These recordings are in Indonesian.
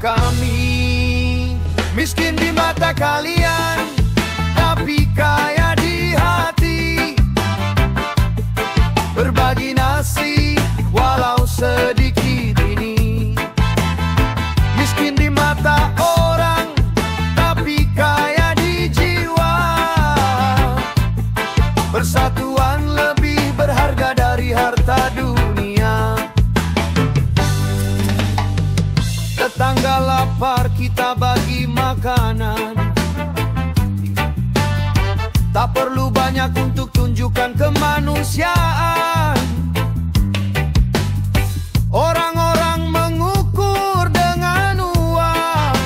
kami. Miskin di mata kalian, tapi kaya di hati. Berbagi nasi walau sedikit ini. Miskin di mata orang, tapi kaya di jiwa. Persatuan lebih berharga dari harta dunia. Tetangga lapar kita bagi makanan. Tak perlu banyak untuk tunjukkan kemanusiaan. Orang-orang mengukur dengan uang,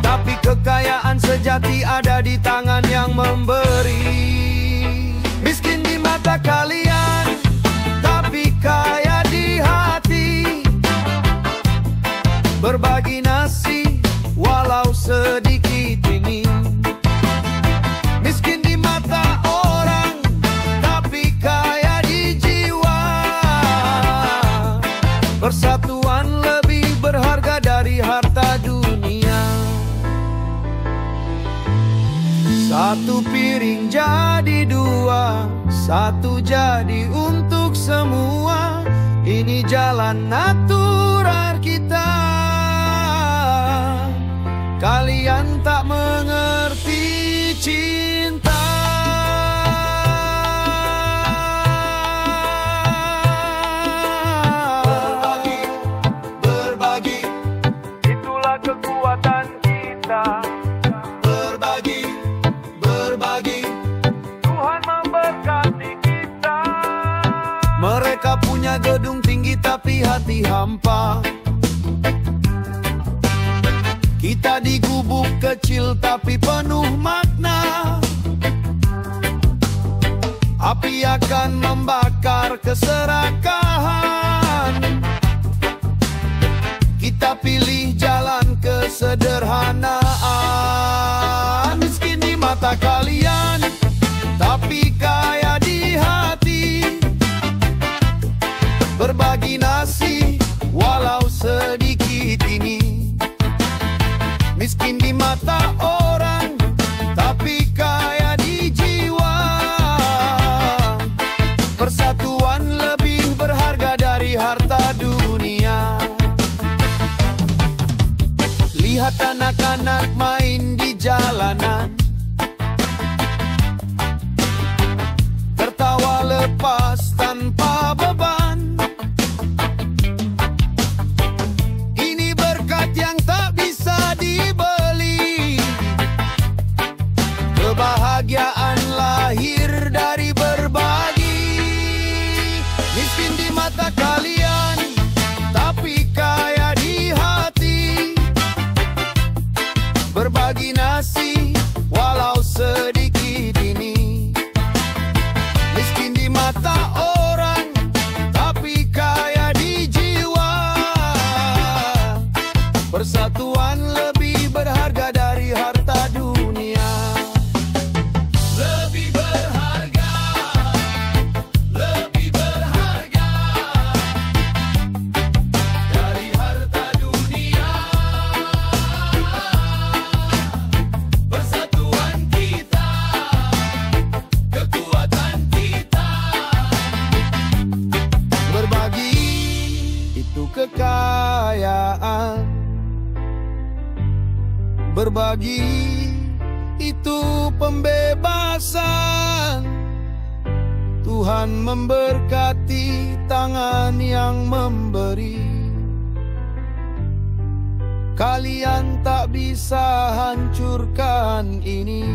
tapi kekayaan sejati ada di tangan yang memberi. Miskin di mata kalian, tapi kaya di hati. Berbagi nasi walau sedikit ini. Miskin di mata orang, tapi kaya di jiwa. Persatuan lebih berharga dari harta dunia. Satu piring jadi dua, satu jadi untuk semua. Ini jalan natural kita. Kalian tak mengerti cinta. Berbagi, berbagi, itulah kekuatan kita. Berbagi, berbagi, Tuhan memberkati kita. Mereka punya gedung tinggi tapi hati hampa. Kita di gubuk kecil tapi penuh makna. Api akan membakar keserakahan. Kita pilih jalan kesederhanaan. Miskin di mata kalian, tapi kaya di hati. Berbagi nasi walau sedikit ini. Miskin di mata orang, tapi kaya di jiwa. Persatuan lebih berharga dari harta dunia. Lihat anak-anak main di jalanan, tertawa lepas tanpa beban. Ini berkat yang tak bisa dibeli. Kebahagiaan lahir dari berbagi. Miskin di mata kalian, tapi kaya di hati. Berbagi nasi walau sedikit ini. Miskin di mata orang, tapi kaya di jiwa. Persatuan lebih berharga dari harta dunia. Lebih berharga, lebih berharga dari harta dunia. Persatuan kita, kekuatan kita. Berbagi itu kekayaan. Berbagi itu pembebasan. Tuhan memberkati tangan yang memberi. Kalian tak bisa hancurkan ini.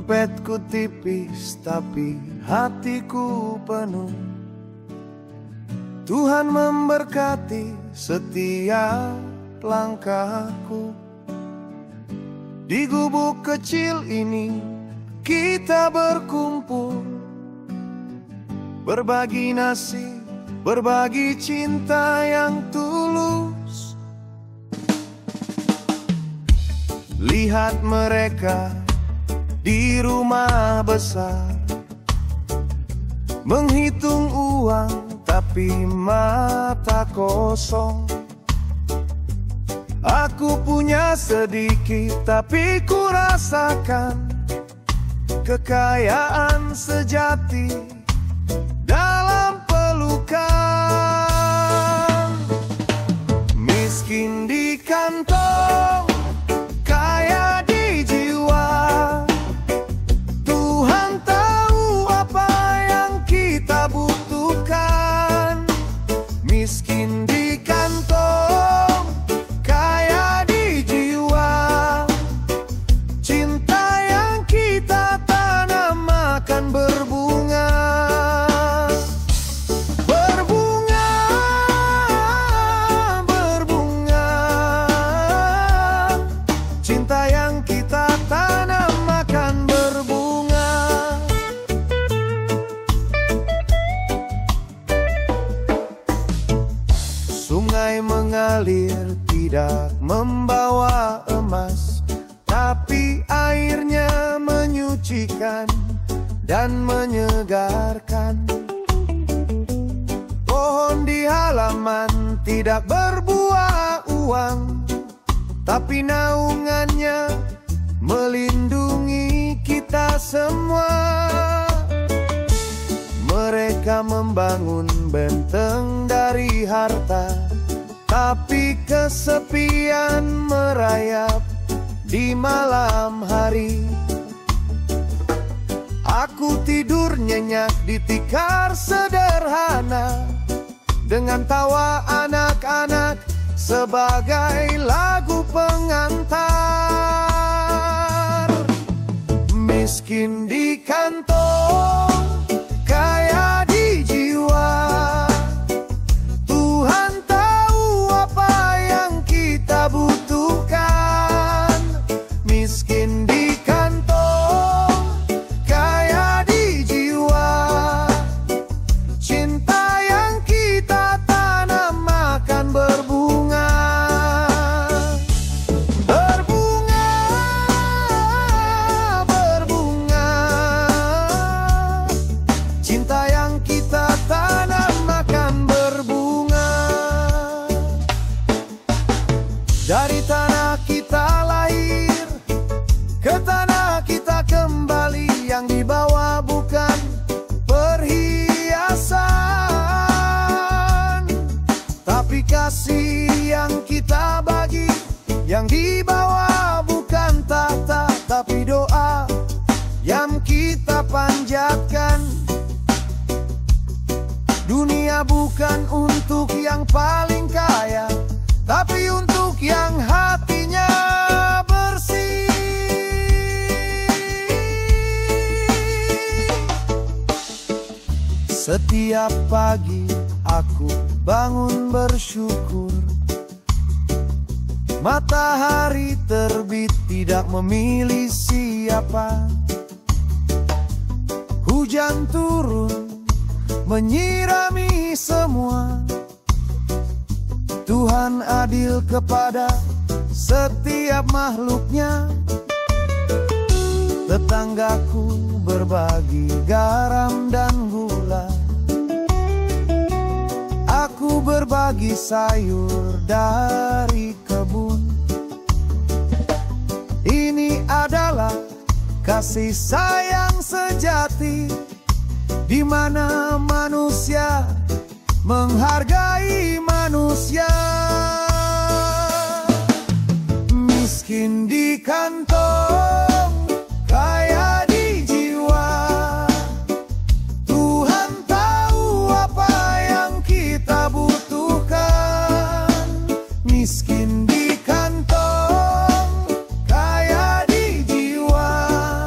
Dompetku tipis tapi hatiku penuh. Tuhan memberkati setiap langkahku. Di gubuk kecil ini kita berkumpul, berbagi nasi, berbagi cinta yang tulus. Lihat mereka di rumah besar, menghitung uang tapi mata kosong. Aku punya sedikit tapi ku rasakan kekayaan sejati dalam pelukan. Miskin di kantong, kaya di jiwa. Tuhan tahu apa yang kita butuhkan. Miskin di kantong, kaya di jiwa. Cinta yang kita tanam akan berbunga. Berbunga, berbunga. Cinta yang kita tanam akan berbunga. Sungai mengalir tidak membawa emas, tapi airnya menyucikan dan menyegarkan. Pohon di halaman tidak berbuah uang, tapi naungannya melindungi kita semua. Mereka membangun benteng dari harta, tapi kesepian merayap di malam hari. Aku tidur nyenyak di tikar sederhana, dengan tawa anak-anak sebagai lagu pengantar. Miskin di kantong, kaya di jiwa. Tuhan tahu apa yang kita butuhkan. Miskin di kantong, kaya di jiwa. Cinta yang kita tanam akan berbunga. Berbunga, berbunga. Cinta yang kita tanam akan berbunga. Dari tanah kita lahir, ke tanah kita kembali. Yang dibawa bukan perhiasan, tapi kasih yang kita bagi. Yang dibawa bukan tahta, tapi doa yang kita panjatkan. Dunia bukan untuk yang paling kaya, tapi untuk yang hatinya bersih. Setiap pagi aku bangun bersyukur. Matahari terbit tidak memilih siapa. Hujan turun menyirami semua. Tuhan adil kepada setiap makhluknya. Tetanggaku berbagi garam dan gula. Aku berbagi sayur dari kebun. Ini adalah kasih sayang sejati, di mana manusia menghargai manusia. Miskin di kantong, kaya di jiwa. Tuhan tahu apa yang kita butuhkan. Miskin di kantong, kaya di jiwa.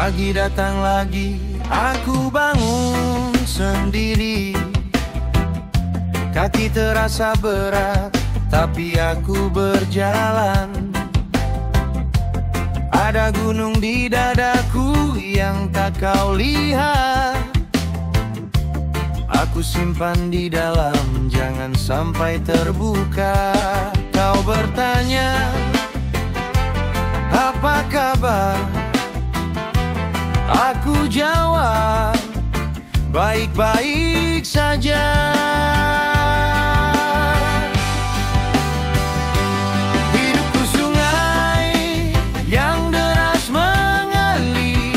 Pagi datang lagi, aku bangun sendiri. Kaki terasa berat, tapi aku berjalan. Ada gunung di dadaku yang tak kau lihat. Aku simpan di dalam, jangan sampai terbuka. Kau bertanya, apa kabar? Aku jawab, baik-baik saja. Hidupku sungai yang deras mengalir,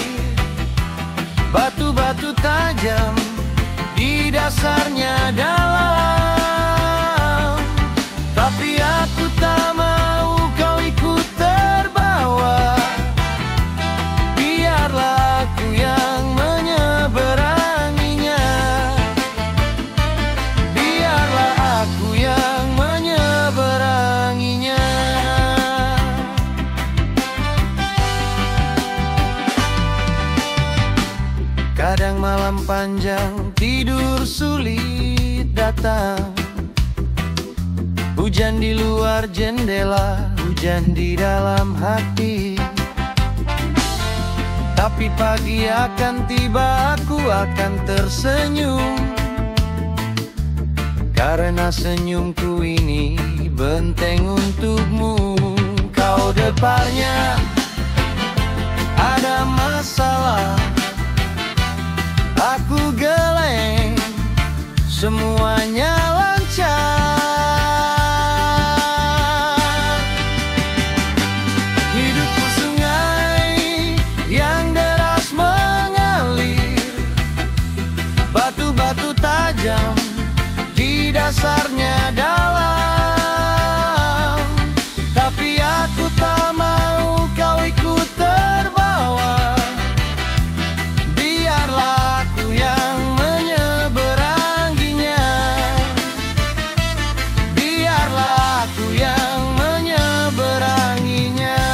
batu-batu tajam di dasarnya dalam. Tapi aku tak mau kau ikut terbawa. Biarlah aku yang menyeberanginya. Biarlah aku yang menyeberanginya. Kadang malam panjang tidur sulit datang. Hujan di luar jendela, hujan di dalam hati. Tapi pagi akan tiba, aku akan tersenyum. Karena senyumku ini benteng untukmu. Kau depannya ada masalah, aku geleng, semuanya lancar. Hidupku sungai yang deras mengalir, batu-batu tajam di dasarnya dalam. Tapi aku tak mau kau ikut terbawa. Biarlah aku yang menyeberanginya. Biarlah aku yang menyeberanginya.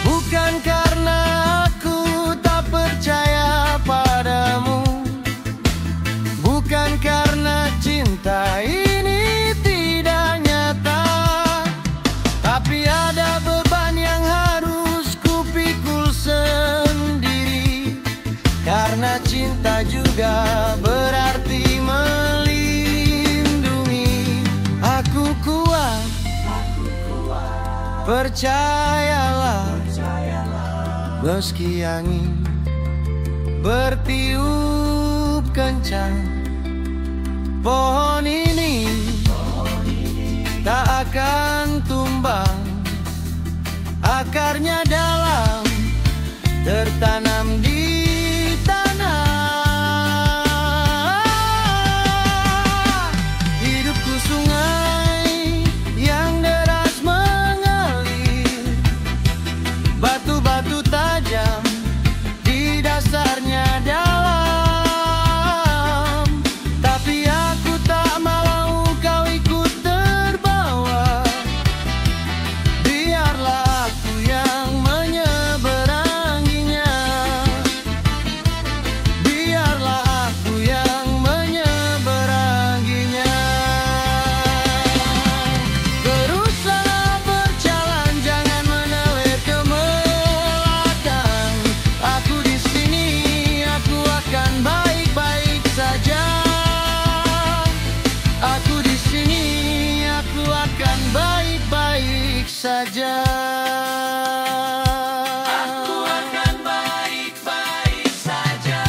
Bukan karena aku tak percaya padamu, bukan karena cinta ini tidak nyata, tapi ada beban yang harus kupikul sendiri. Karena cinta juga berarti melindungi. Aku kuat, percayalah. Meski angin bertiup kencang, pohon ini tak akan tumbang. Akarnya dalam, tertanam di tanah. Hidupku sungai yang deras mengalir, batu-batu tajam di dasarnya dalam. Tapi aku tak mau kau ikut terbawa. Biarlah aku yang menyeberanginya. Biarlah aku yang menyeberanginya. Teruslah berjalan, jangan menoleh ke belakang. Aku di sini, aku akan baik-baik saja. Aku di sini, aku akan baik-baik saja. Aku akan baik-baik saja.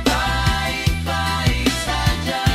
Baik-baik saja.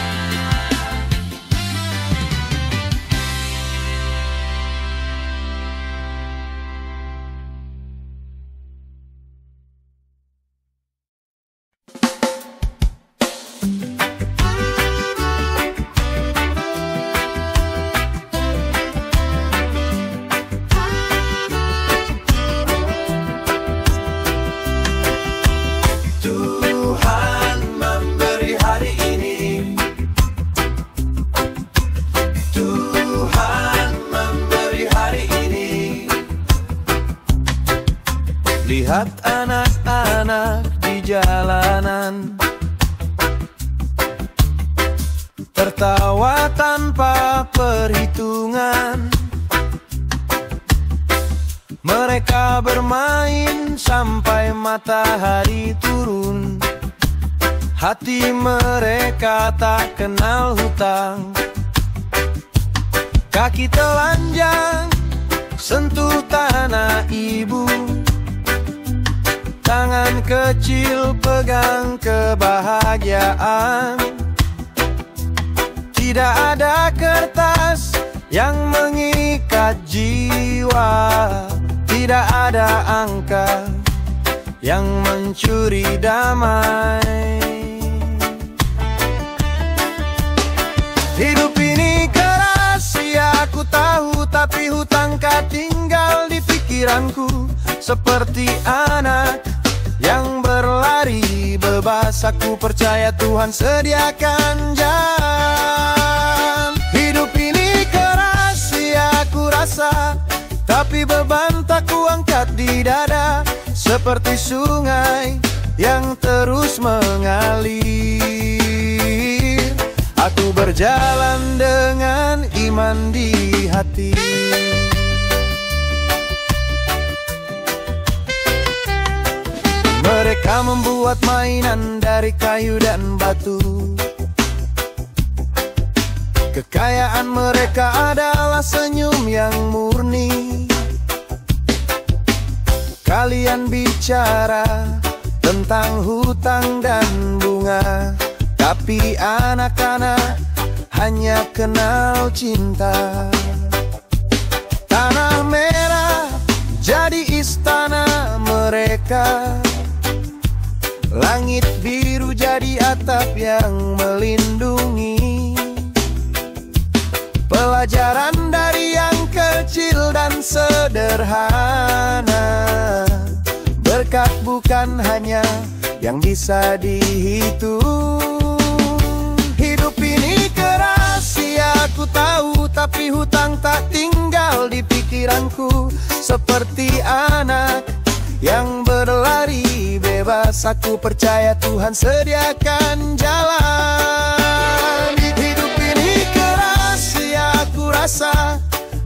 Lihat anak-anak di jalanan tertawa tanpa perhitungan. Mereka bermain sampai matahari turun. Hati mereka tak kenal hutang. Kaki telanjang sentuh tanah ibu. Tangan kecil pegang kebahagiaan. Tidak ada kertas yang mengikat jiwa. Tidak ada angka yang mencuri damai. Hidup ini keras, ya aku tahu, tapi hutang tak tinggal di pikiranku. Seperti anak yang berlari bebas, aku percaya Tuhan sediakan jalan. Hidup ini keras, ya aku rasa, tapi beban tak kuangkat di dada. Seperti sungai yang terus mengalir, aku berjalan dengan iman di hati. Mereka membuat mainan dari kayu dan batu. Kekayaan mereka adalah senyum yang murni. Kalian bicara tentang hutang dan bunga, tapi anak-anak hanya kenal cinta. Tanah merah jadi istana mereka. Langit biru jadi atap yang melindungi. Pelajaran dari yang kecil dan sederhana. Berkat bukan hanya yang bisa dihitung. Hidup ini keras, ya aku tahu, tapi hutang tak tinggal di pikiranku. Seperti anak yang berlari bebas, aku percaya Tuhan sediakan jalan. Hidup ini keras, ya aku rasa,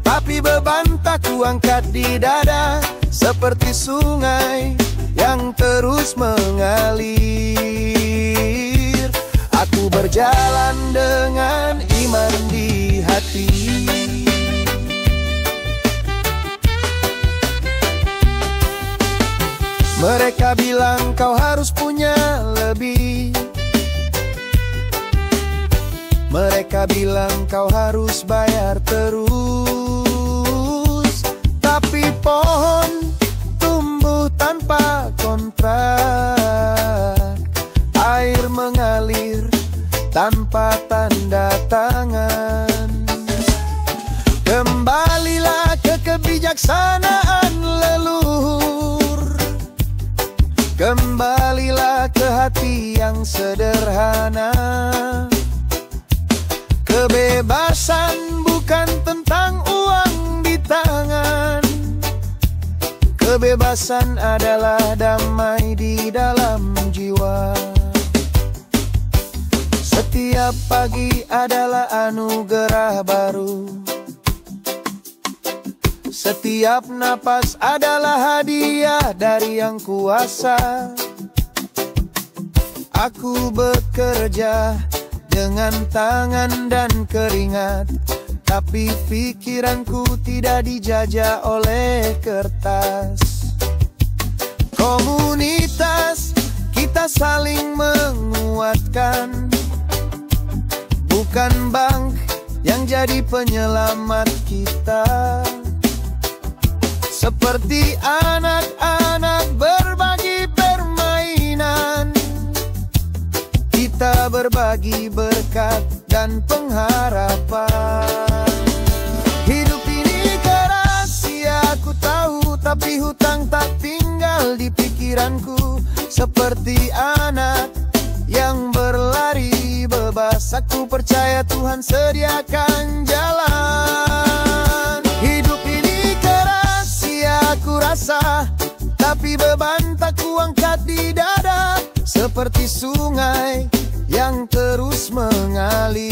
tapi beban tak kuangkat di dada. Seperti sungai yang terus mengalir, aku berjalan dengan iman di hati. Mereka bilang kau harus punya lebih. Mereka bilang kau harus bayar terus. Tapi pohon tumbuh tanpa kontrak. Air mengalir tanpa tanda tangan. Kembalilah ke kebijaksanaan leluhur. Kembalilah ke hati yang sederhana. Kebebasan bukan tentang uang di tangan. Kebebasan adalah damai di dalam jiwa. Setiap pagi adalah anugerah baru. Setiap napas adalah hadiah dari Yang Kuasa. Aku bekerja dengan tangan dan keringat, tapi pikiranku tidak dijajah oleh kertas. Komunitas kita saling menguatkan, bukan bank yang jadi penyelamat kita. Seperti anak-anak berbagi permainan, kita berbagi berkat dan pengharapan. Hidup ini keras, ya aku tahu, tapi hutang tak tinggal di pikiranku. Seperti anak yang berlari bebas, aku percaya Tuhan sediakan jalan. Hidup ini keras, ya aku rasa, tapi Meski beban tak kuangkat di dada, seperti sungai yang terus mengalir.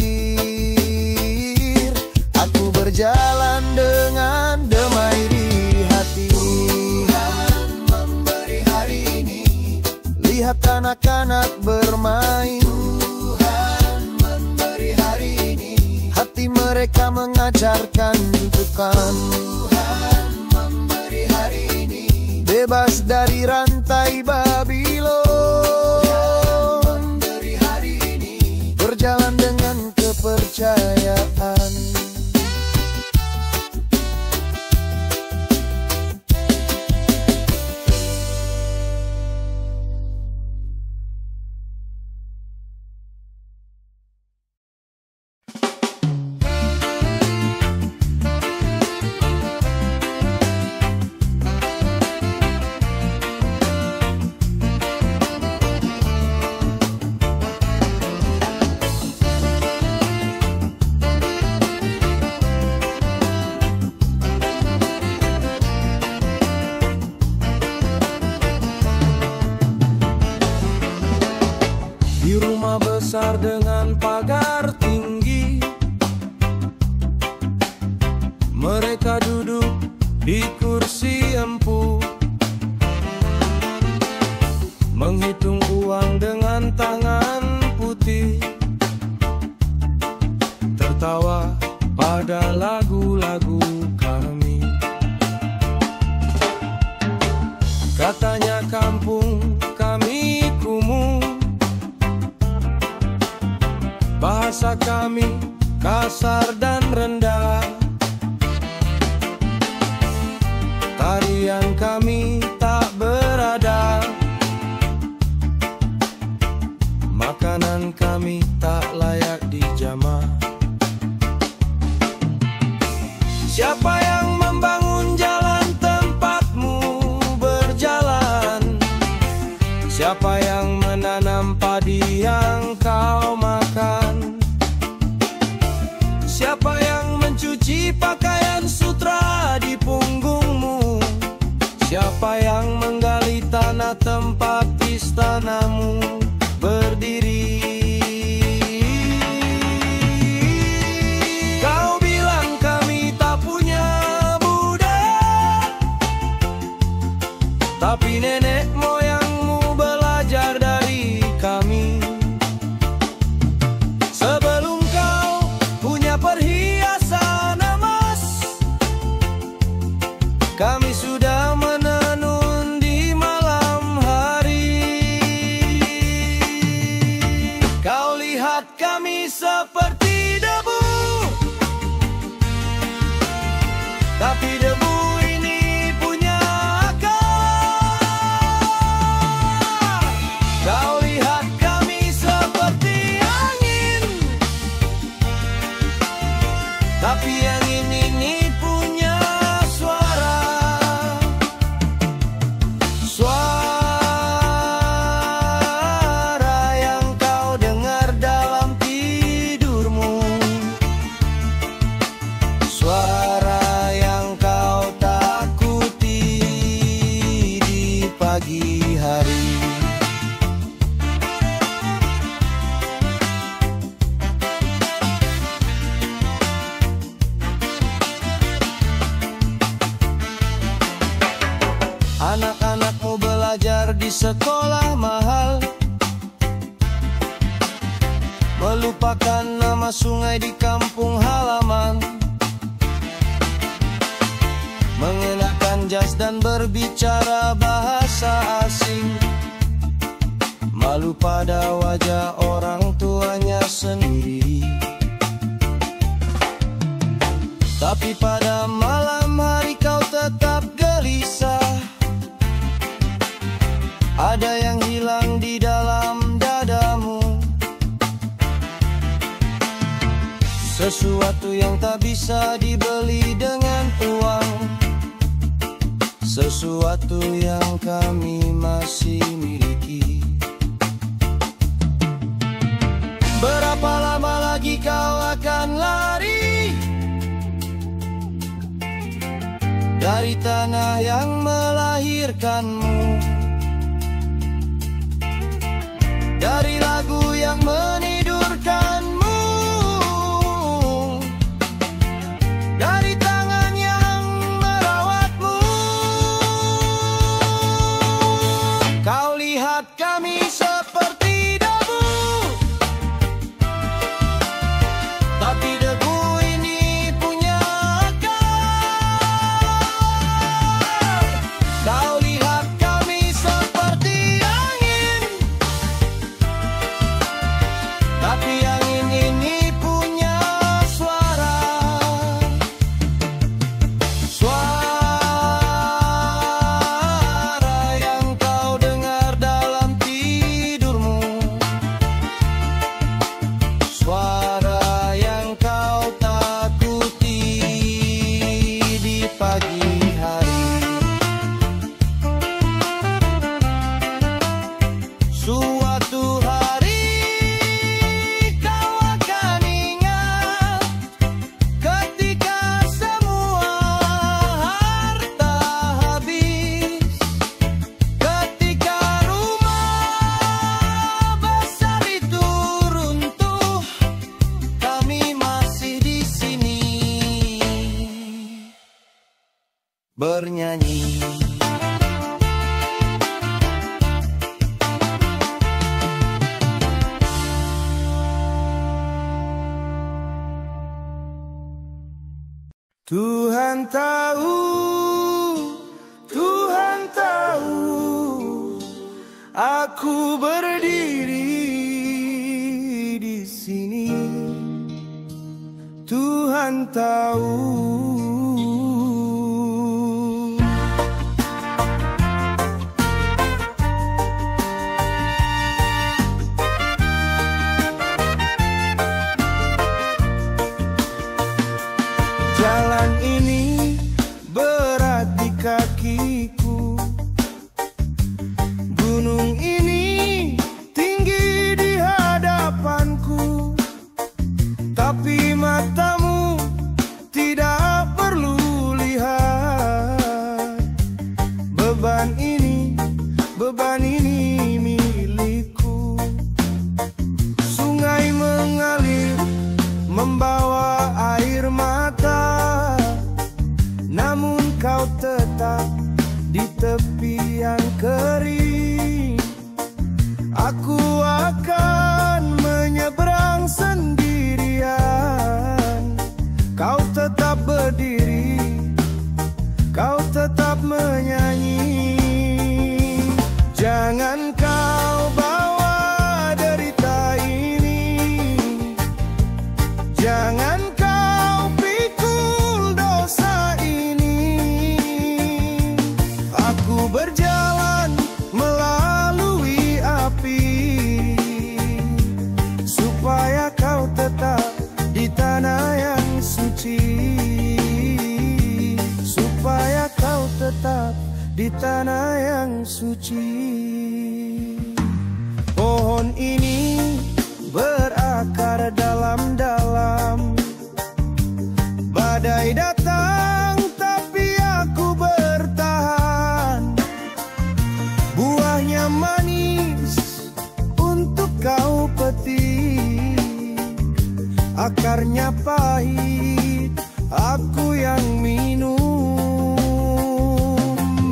Aku berjalan dengan damai di hati. Tuhan memberi hari ini, lihat anak-anak bermain. Tuhan memberi hari ini, hati mereka mengajarkan tuntukan. Tuhan memberi hari ini, bebas dari rantai Babylon. Tuhan memberi hari ini, berjalan dengan kepercayaan. Di rumah besar dengan pagar tinggi, mereka duduk di kursi empuk, menghitung uang dengan tangan putih, tertawa pada lagu-lagu kami. Katanya kampung kami kumuh, bahasa kami kasar dan rendah, tarian kami tak beradab, makanan kami tak layak dijamah. Siapa yang membangun jalan tempatmu berjalan? Siapa yang menanam padi yang kau makan? Siapa yang mencuci pakaian sutra di punggungmu? Siapa yang menggali tanah tempat istanamu berdiri? Kau bilang kami tak punya budaya, tapi nenek moyangmu belajar dari kami. Sebelum kau punya perhiasan emas, kami sudah menenun di malam hari. Kau lihat kami seperti debu, tapi debu ini punya akar. Kau lihat kami seperti angin, tapi angin ini punya suara. Suara yang kau dengar dalam tidurmu, suara yang kau takuti di pagi hari. Anak-anakmu belajar di sekolah mahal, melupakan nama sungai di kampung halaman, mengenakan jas dan berbicara bahasa asing, malu pada wajah orang tuanya sendiri. Tapi pada malam hari kau tetap gelisah, ada yang hilang di dalam dadamu, sesuatu yang tak bisa dibeli dengan uang, sesuatu yang kami masih miliki. Berapa lama lagi kau akan lari dari tanah yang melahirkanmu, dari lagu yang menidurkanmu, dari tangan yang merawatmu. Kau lihat kami seperti debu, tapi debu ini punya akar. Kau lihat kami seperti angin, tapi angin ini punya suara. Suara yang kau dengar dalam tidurmu, suara yang kau takuti di pagi hari. Suatu hari kau akan ingat ketika semua harta habis, ketika rumah besar itu runtuh, kami masih di sini bernyanyi. Tuhan tahu, Tuhan tahu, aku berdiri di sini. Tuhan tahu. Jalan ini berat di kakiku, gunung ini tinggi di hadapanku, tapi matamu tidak perlu lihat. Beban ini milikku. Sungai mengalir membawa air mata, namun kau tetap di tepi yang kering. Aku akan menyeberang sendirian, kau tetap berdiri, kau tetap menyanyi. Jangan kau bawa derita ini, jangan kau pikul dosa ini. Aku berjalan melalui api, supaya kau tetap di tanah yang suci, supaya kau tetap di tanah yang suci. Pohon ini berakar dalam-dalam, badai datang tapi aku bertahan. Buahnya manis untuk kau petik, akarnya pahit aku yang minum.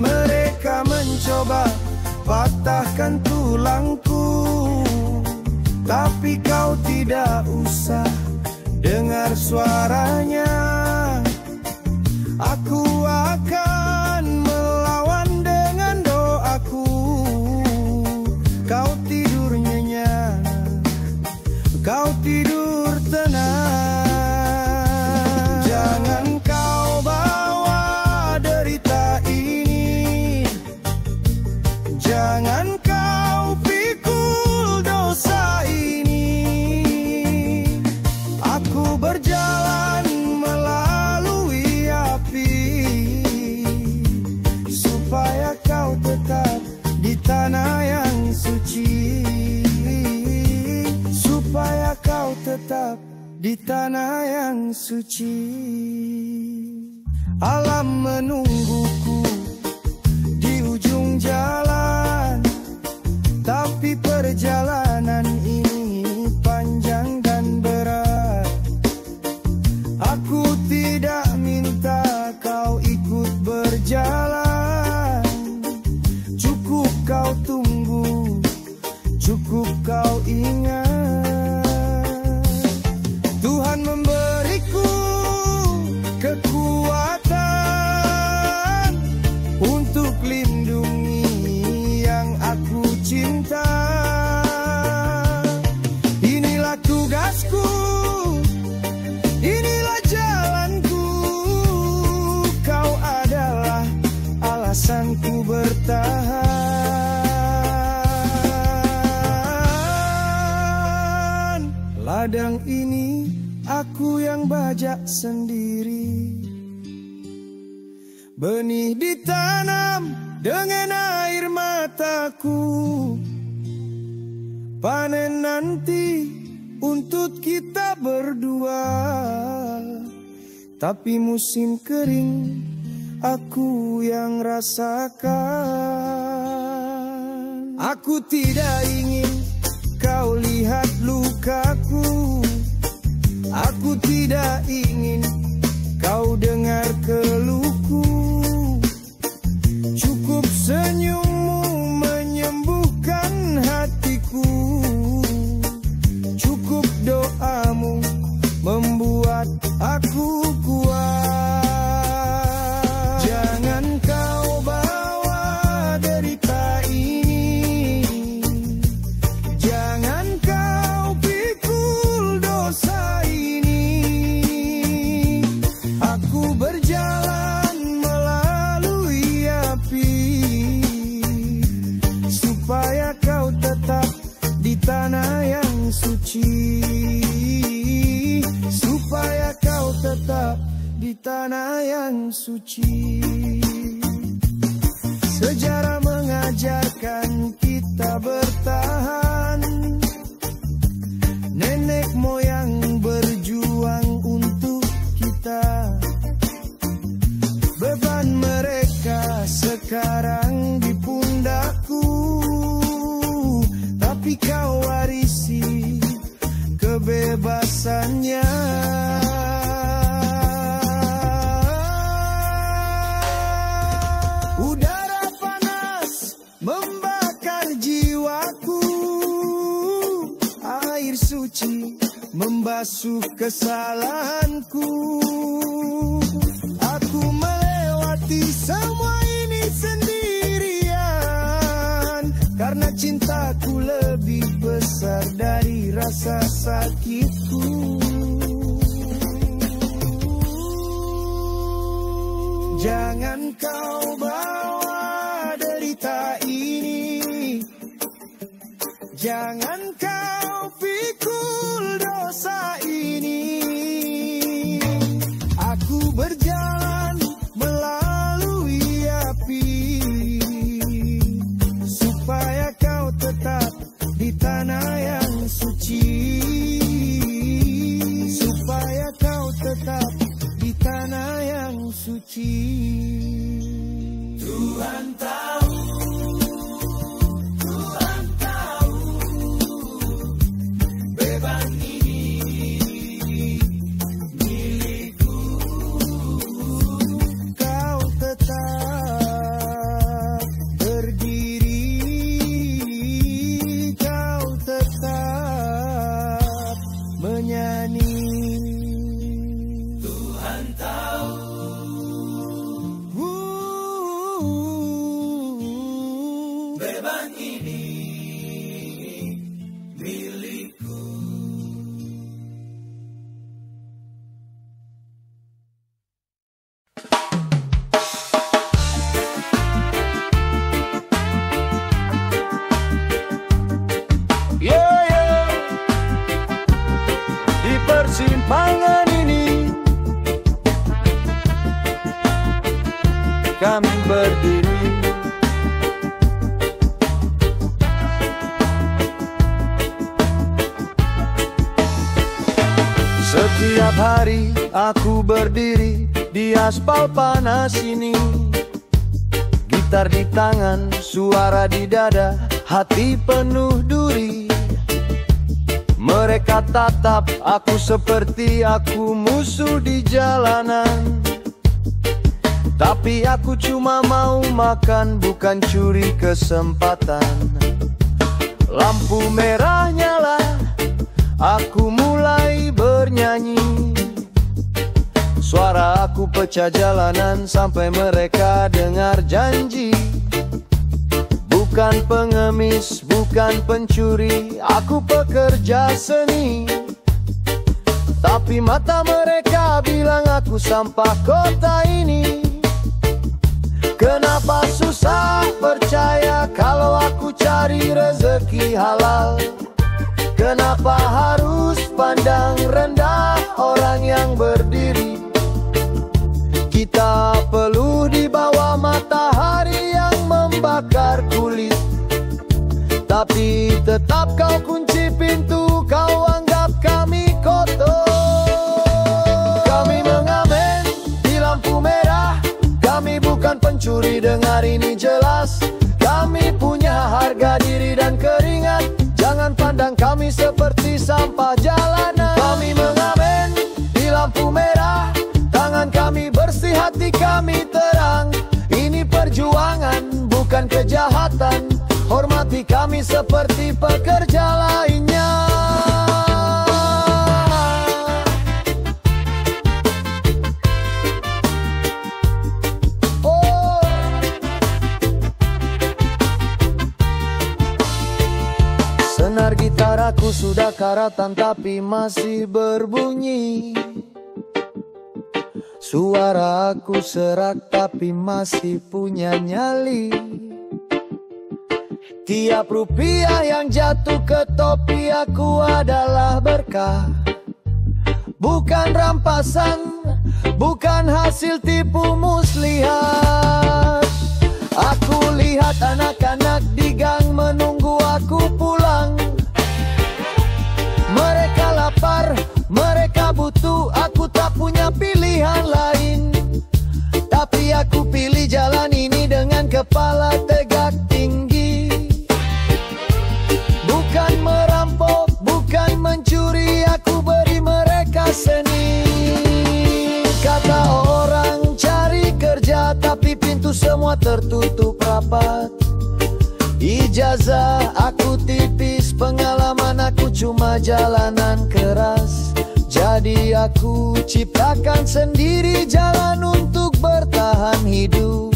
Mereka mencoba patahkan tulangku, tapi kau tidak usah dengar suaranya. Aku akan melawan dengan doaku. Kau tidur nyenyak, kau tidur tenang. Jangan kau bawa derita ini, jangan kau pikul dosa ini. Aku berjalan melalui api, supaya kau tetap di tanah yang suci, supaya kau tetap di tanah yang suci. Alam menungguku di ujung jalan, tapi perjalanan ini panjang dan berat. Aku tidak minta kau ikut berjalan, cukup kau tunggu, cukup kau ingat. Tuhan memberiku kekuatan untuk lindungi yang aku cinta. Inilah tugasku, inilah jalanku. Kau adalah alasanku bertahan. Ladang ini aku yang bajak sendiri. Benih ditanam dengan air mataku. Panen nanti untuk kita berdua. Tapi musim kering aku yang rasakan. Aku tidak ingin kau lihat lukaku. Aku tidak ingin kau dengar keluhku. Cukup senyummu menyembuhkan hatiku. Cukup doamu membuat aku kuat. Jangan kau bawa derita ini. Jangan kau pikul dosa ini. Aku berjalan melalui api supaya kau tetap di tanah yang suci. Supaya kau tetap di tanah yang suci. Sejarah mengajarkan kita bertahan. Nenek moyang berjuang untuk kita. Beban mereka sekarang di pundakku. Tapi kau warisi kebebasannya. Udara panas membakar jiwaku. Air suci membasuh kesalahanku. Aku melewati semua ini sendirian, karena cintaku lebih besar dari rasa sakitku. Jangan kau bawa derita ini. Jangan kau pikul dosa ini. Aku berjalan melalui api supaya kau tetap di tanah yang suci. Supaya kau tetap di tanah yang suci. Tuhan tahu, Tuhan tahu, beban ini milikku. Kau tetap berdiri, kau tetap menyanyi. Tuhan tahu, beban ini milikku. Di persimpangan ini kami berdiri. Setiap hari aku berdiri di aspal panas ini. Gitar di tangan, suara di dada, hati penuh duri. Mereka tatap aku seperti aku musuh di jalanan. Tapi aku cuma mau makan, bukan curi kesempatan. Lampu merah nyala, aku mulai bernyanyi. Suara aku pecah jalanan sampai mereka dengar janji. Bukan pengemis, bukan pencuri, aku pekerja seni. Tapi mata mereka bilang aku sampah kota ini. Kenapa susah percaya kalau aku cari rezeki halal? Kenapa harus pandang rendah orang yang berdiri? Kita peluh di bawah matahari yang membakar kulit. Tapi tetap kau kunci pintu, kau anggap kami kotor. Kami mengamen di lampu merah, kami bukan pencuri, dengar ini jelas. Kami punya harga diri dan keringat, jangan pandang kami seperti sampah jalanan. Kami mengamen di lampu merah, tangan kami bersih, hati kami terang. Ini perjuangan, bukan kejahatan. Hormati kami seperti pekerja lainnya. Senar gitar aku sudah karatan tapi masih berbunyi. Suara aku serak tapi masih punya nyali. Tiap rupiah yang jatuh ke topi aku adalah berkah. Bukan rampasan, bukan hasil tipu muslihat. Aku lihat anak-anak di gang menunggu aku pulang. Mereka lapar, mereka butuh, aku tak punya pilihan lain. Tapi aku pilih jalan ini dengan kepala tegak tinggi. Bukan merampok, bukan mencuri, aku beri mereka seni. Kata orang cari kerja, tapi pintu semua tertutup rapat. Ijazah aku tipis, pengalaman aku cuma jalanan keras. Jadi aku ciptakan sendiri jalan untuk bertahan hidup.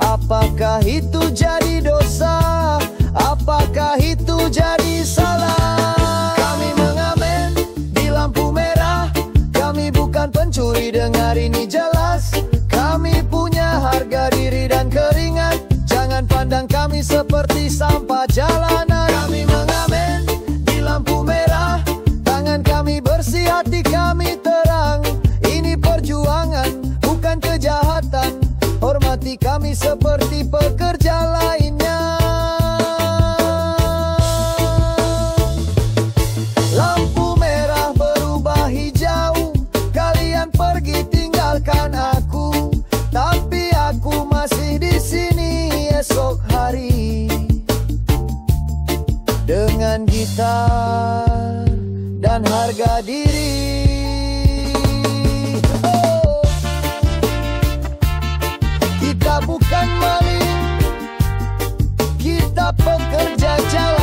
Apakah itu jadi dosa? Apakah itu jadi salah? Kami mengamen di lampu merah, kami bukan pencuri, dengar ini jelas. Kami punya harga diri dan keringat, jangan pandang kami seperti sampah jalanan. Kami mengamen di lampu merah, tangan kami bersih, hati kami terang. Ini perjuangan, bukan kejahatan. Hormati kami seperti pekerja lainnya. Lampu merah berubah hijau, kalian pergi tinggalkan aku. Tapi aku masih di sini esok hari dengan gitar dan harga diri. Oh. Kita bukan maling, kita pekerja jalan.